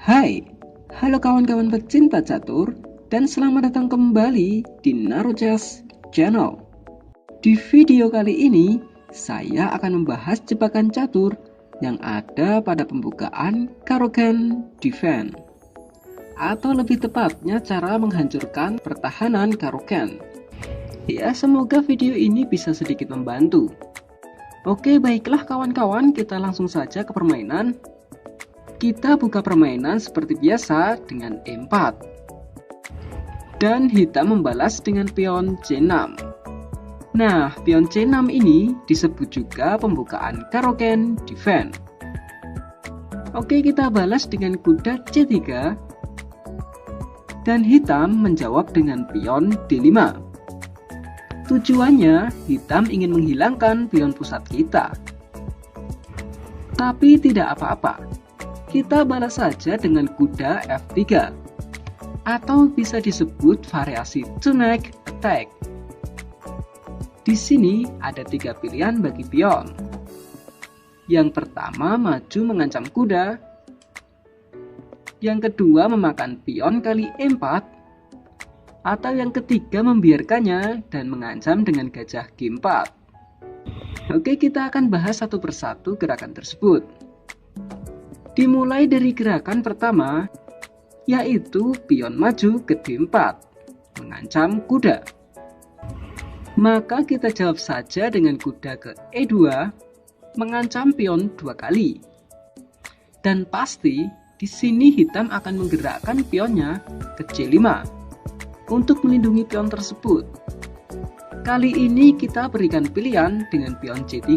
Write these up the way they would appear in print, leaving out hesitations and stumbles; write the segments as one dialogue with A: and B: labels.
A: Hai, halo kawan-kawan pecinta catur, dan selamat datang kembali di Naruchess Channel. Di video kali ini, saya akan membahas jebakan catur yang ada pada pembukaan Karoken Defense, atau lebih tepatnya cara menghancurkan pertahanan Karoken. Ya, semoga video ini bisa sedikit membantu. Oke, baiklah kawan-kawan, kita langsung saja ke permainan. Kita buka permainan seperti biasa dengan E4. Dan hitam membalas dengan pion C6. Nah, pion C6 ini disebut juga pembukaan Karoken Defense. Oke, kita balas dengan kuda C3. Dan hitam menjawab dengan pion D5. Tujuannya, hitam ingin menghilangkan pion pusat kita. Tapi tidak apa-apa. Kita balas saja dengan kuda F3, atau bisa disebut variasi two-knight attack. Di sini ada 3 pilihan bagi pion. Yang pertama, maju mengancam kuda. Yang kedua, memakan pion kali E4. Atau yang ketiga, membiarkannya dan mengancam dengan gajah G4. Oke, kita akan bahas satu persatu gerakan tersebut. Dimulai dari gerakan pertama, yaitu pion maju ke D4, mengancam kuda. Maka kita jawab saja dengan kuda ke E2, mengancam pion 2 kali. Dan pasti di sini hitam akan menggerakkan pionnya ke C5 untuk melindungi pion tersebut. Kali ini kita berikan pilihan dengan pion C3.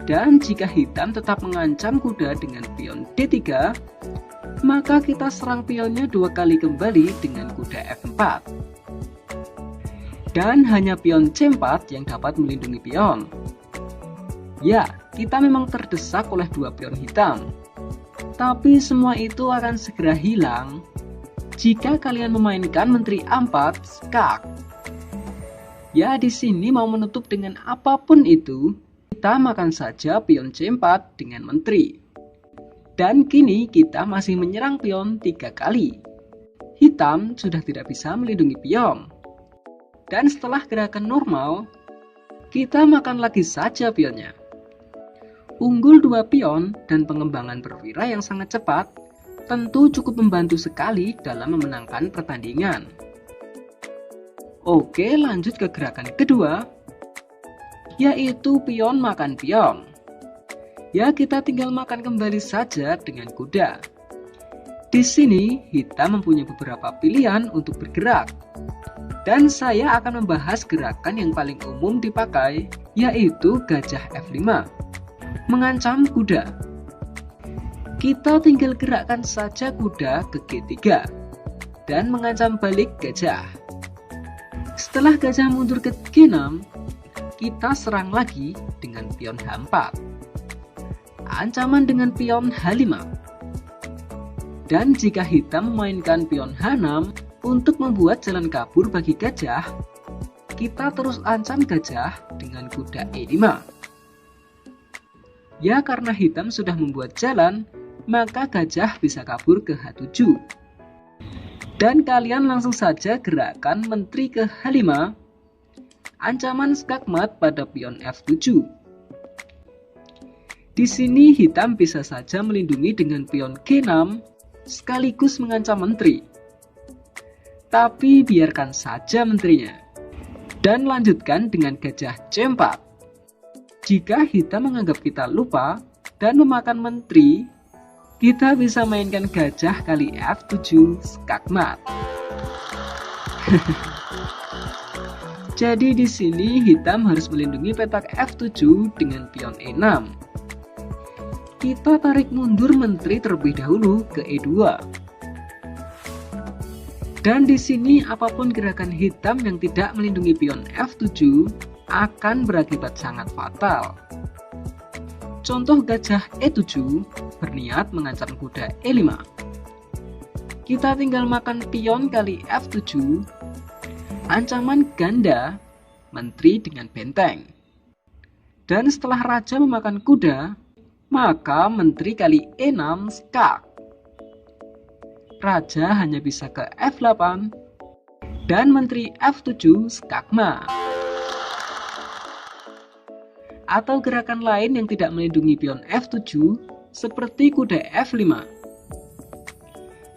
A: Dan jika hitam tetap mengancam kuda dengan pion D3, maka kita serang pionnya 2 kali kembali dengan kuda F4. Dan hanya pion C4 yang dapat melindungi pion. Ya, kita memang terdesak oleh 2 pion hitam. Tapi semua itu akan segera hilang jika kalian memainkan menteri A4 skak. Ya, di sini mau menutup dengan apapun itu, kita makan saja pion C4 dengan menteri. Dan kini kita masih menyerang pion 3 kali. Hitam sudah tidak bisa melindungi pion. Dan setelah gerakan normal, kita makan lagi saja pionnya. Unggul 2 pion dan pengembangan perwira yang sangat cepat tentu cukup membantu sekali dalam memenangkan pertandingan. Oke, lanjut ke gerakan kedua, yaitu pion makan pion. Ya, kita tinggal makan kembali saja dengan kuda. Di sini hitam mempunyai beberapa pilihan untuk bergerak. Dan saya akan membahas gerakan yang paling umum dipakai, yaitu gajah F5, mengancam kuda. Kita tinggal gerakkan saja kuda ke G3 dan mengancam balik gajah. Setelah gajah mundur ke G6, kita serang lagi dengan pion H4. Ancaman dengan pion H5. Dan jika hitam memainkan pion H6 untuk membuat jalan kabur bagi gajah, kita terus ancam gajah dengan kuda E5. Ya, karena hitam sudah membuat jalan, maka gajah bisa kabur ke H7. Dan kalian langsung saja gerakan menteri ke H5, ancaman skakmat pada pion F7. Di sini hitam bisa saja melindungi dengan pion G6 sekaligus mengancam menteri. Tapi biarkan saja menterinya. Dan lanjutkan dengan gajah C4. Jika hitam menganggap kita lupa dan memakan menteri, kita bisa mainkan gajah kali F7 skakmat. Jadi di sini hitam harus melindungi petak F7 dengan pion E6. Kita tarik mundur menteri terlebih dahulu ke E2. Dan di sini apapun gerakan hitam yang tidak melindungi pion F7 akan berakibat sangat fatal. Contoh gajah E7 berniat mengancam kuda E5. Kita tinggal makan pion kali F7, ancaman ganda menteri dengan benteng. Dan setelah raja memakan kuda, maka menteri kali E6 skak. raja hanya bisa ke F8, dan menteri F7 skakmat. Atau gerakan lain yang tidak melindungi pion F7 seperti kuda F5.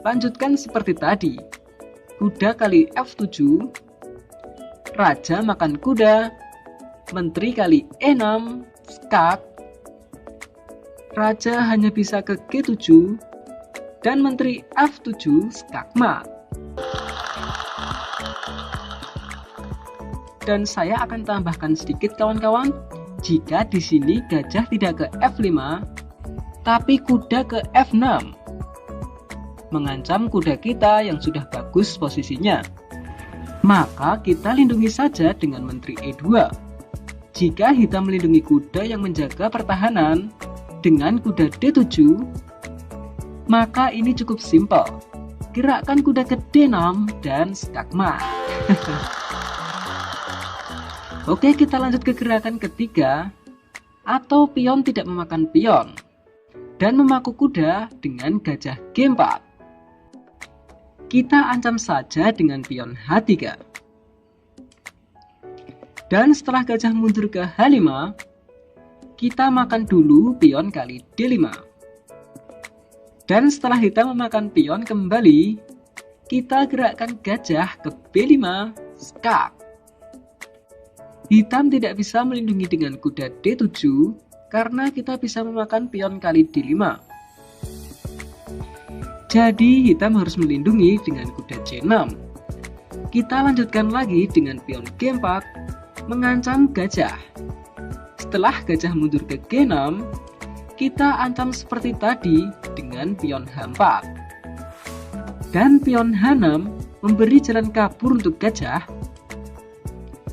A: Lanjutkan seperti tadi, kuda kali F7, raja makan kuda, menteri kali E6, skak, raja hanya bisa ke G7, dan menteri F7 skakmat. Dan saya akan tambahkan sedikit kawan-kawan, jika di sini gajah tidak ke F5, tapi kuda ke F6, mengancam kuda kita yang sudah bagus posisinya. Maka kita lindungi saja dengan menteri E2. Jika hitam melindungi kuda yang menjaga pertahanan dengan kuda D7, maka ini cukup simpel. Gerakkan kuda ke D6 dan skakmat. Oke, kita lanjut ke gerakan ketiga, atau pion tidak memakan pion dan memaku kuda dengan gajah G4. Kita ancam saja dengan pion H3. Dan setelah gajah mundur ke H5, kita makan dulu pion kali D5. Dan setelah hitam memakan pion kembali, kita gerakkan gajah ke B5, skak. Hitam tidak bisa melindungi dengan kuda D7 karena kita bisa memakan pion kali D5. Jadi hitam harus melindungi dengan kuda C6. Kita lanjutkan lagi dengan pion G4 mengancam gajah. Setelah gajah mundur ke G6, kita ancam seperti tadi dengan pion H4. Dan pion H6 memberi jalan kabur untuk gajah.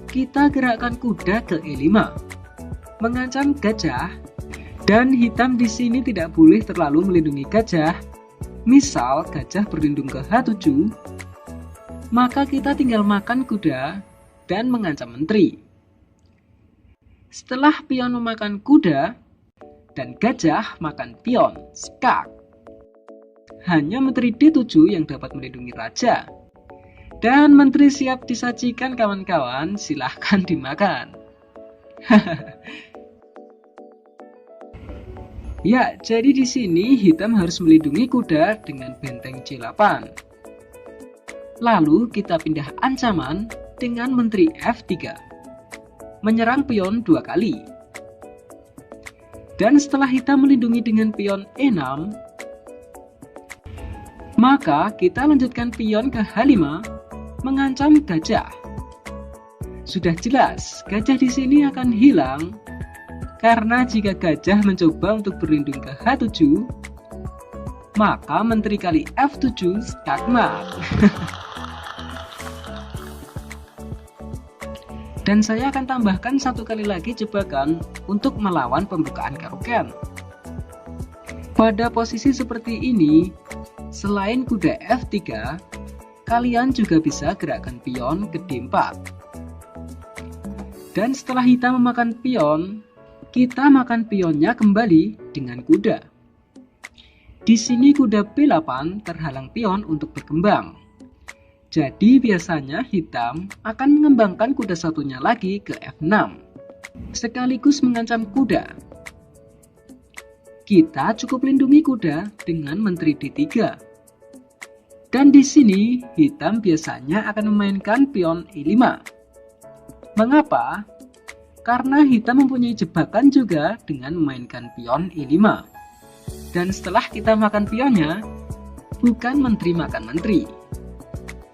A: Kita gerakkan kuda ke E5, mengancam gajah, dan hitam di sini tidak boleh terlalu melindungi gajah. Misal gajah berlindung ke H7, maka kita tinggal makan kuda dan mengancam menteri. Setelah pion memakan kuda dan gajah makan pion, skak. Hanya menteri D7 yang dapat melindungi raja. Dan menteri siap disajikan kawan-kawan, silahkan dimakan. Ya, jadi di sini hitam harus melindungi kuda dengan benteng C8. Lalu kita pindah ancaman dengan menteri F3. Menyerang pion 2 kali. Dan setelah hitam melindungi dengan pion E6, maka kita lanjutkan pion ke H5 mengancam gajah. Sudah jelas, gajah di sini akan hilang karena jika gajah mencoba untuk berlindung ke H7, maka menteri kali F7 skakmat. Dan saya akan tambahkan satu kali lagi jebakan untuk melawan pembukaan karuken. Pada posisi seperti ini, selain kuda F3, kalian juga bisa gerakkan pion ke D4. Dan setelah hitam memakan pion, kita makan pionnya kembali dengan kuda. Di sini kuda B8 terhalang pion untuk berkembang. Jadi biasanya hitam akan mengembangkan kuda satunya lagi ke F6, sekaligus mengancam kuda. Kita cukup lindungi kuda dengan menteri D3. Dan di sini hitam biasanya akan memainkan pion E5. Mengapa? Karena hitam mempunyai jebakan juga dengan memainkan pion E5. Dan setelah kita makan pionnya, bukan menteri makan menteri,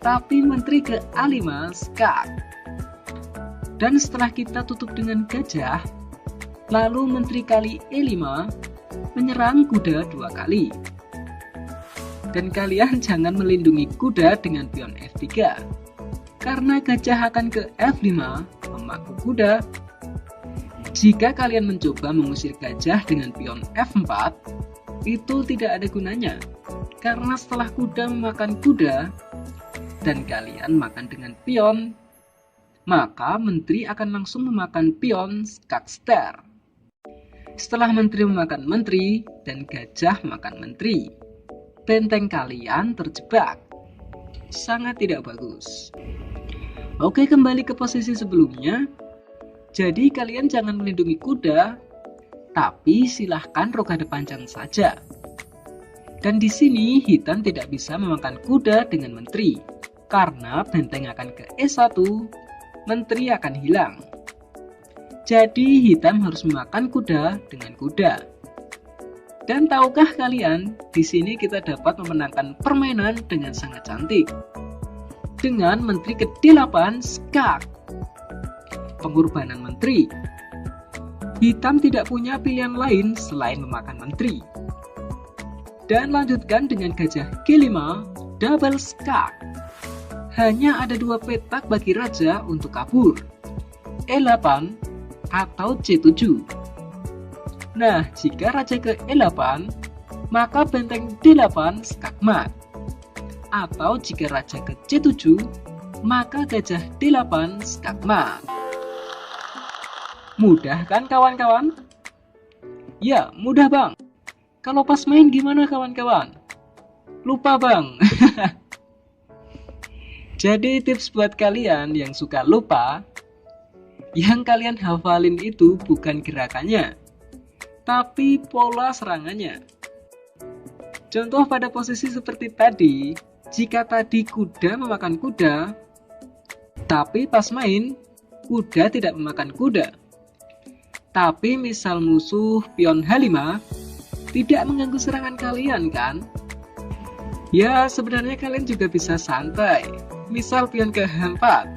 A: tapi menteri ke A5 skak. Dan setelah kita tutup dengan gajah, lalu menteri kali E5 menyerang kuda 2 kali. Dan kalian jangan melindungi kuda dengan pion F3, karena gajah akan ke F5 memaku kuda. Jika kalian mencoba mengusir gajah dengan pion F4, itu tidak ada gunanya, karena setelah kuda memakan kuda dan kalian makan dengan pion, maka menteri akan langsung memakan pion skak ster. Setelah menteri memakan menteri dan gajah makan menteri, benteng kalian terjebak. Sangat tidak bagus. Oke, kembali ke posisi sebelumnya. Jadi kalian jangan melindungi kuda, tapi silahkan rokade panjang saja. Dan di sini hitam tidak bisa memakan kuda dengan menteri, karena benteng akan ke E1, menteri akan hilang. Jadi hitam harus memakan kuda dengan kuda. Dan tahukah kalian, di sini kita dapat memenangkan permainan dengan sangat cantik. Dengan menteri ke-8 skak. Pengorbanan menteri. Hitam tidak punya pilihan lain selain memakan menteri. Dan lanjutkan dengan gajah G5 double skak. Hanya ada 2 petak bagi raja untuk kabur, E8 atau C7. Nah, jika raja ke E8, maka benteng D8 skakmat. Atau jika raja ke C7, maka gajah D8 skakmat. Mudah kan kawan-kawan? Ya, mudah bang. Kalau pas main gimana kawan-kawan? Lupa bang. Jadi tips buat kalian yang suka lupa, yang kalian hafalin itu bukan gerakannya, tapi pola serangannya. Contoh pada posisi seperti tadi, jika tadi kuda memakan kuda, tapi pas main, kuda tidak memakan kuda. Tapi misal musuh pion H5, tidak mengganggu serangan kalian kan? Ya, sebenarnya kalian juga bisa santai, misal pion ke H4.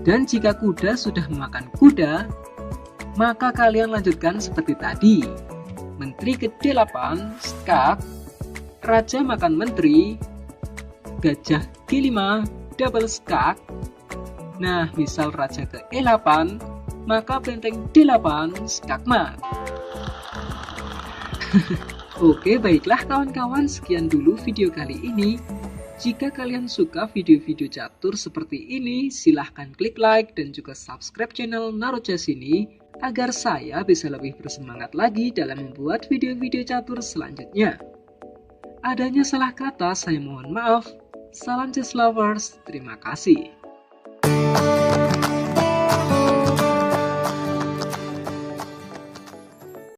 A: Dan jika kuda sudah memakan kuda, maka kalian lanjutkan seperti tadi. Menteri ke D8, skak, raja makan menteri, gajah G5, double skak. Nah, misal raja ke E8, maka benteng D8 skakmat. Oke, baiklah kawan-kawan, sekian dulu video kali ini. Jika kalian suka video-video catur seperti ini, silahkan klik like dan juga subscribe channel Narochess ini agar saya bisa lebih bersemangat lagi dalam membuat video-video catur selanjutnya. Adanya salah kata, saya mohon maaf. Salam chess lovers, terima kasih.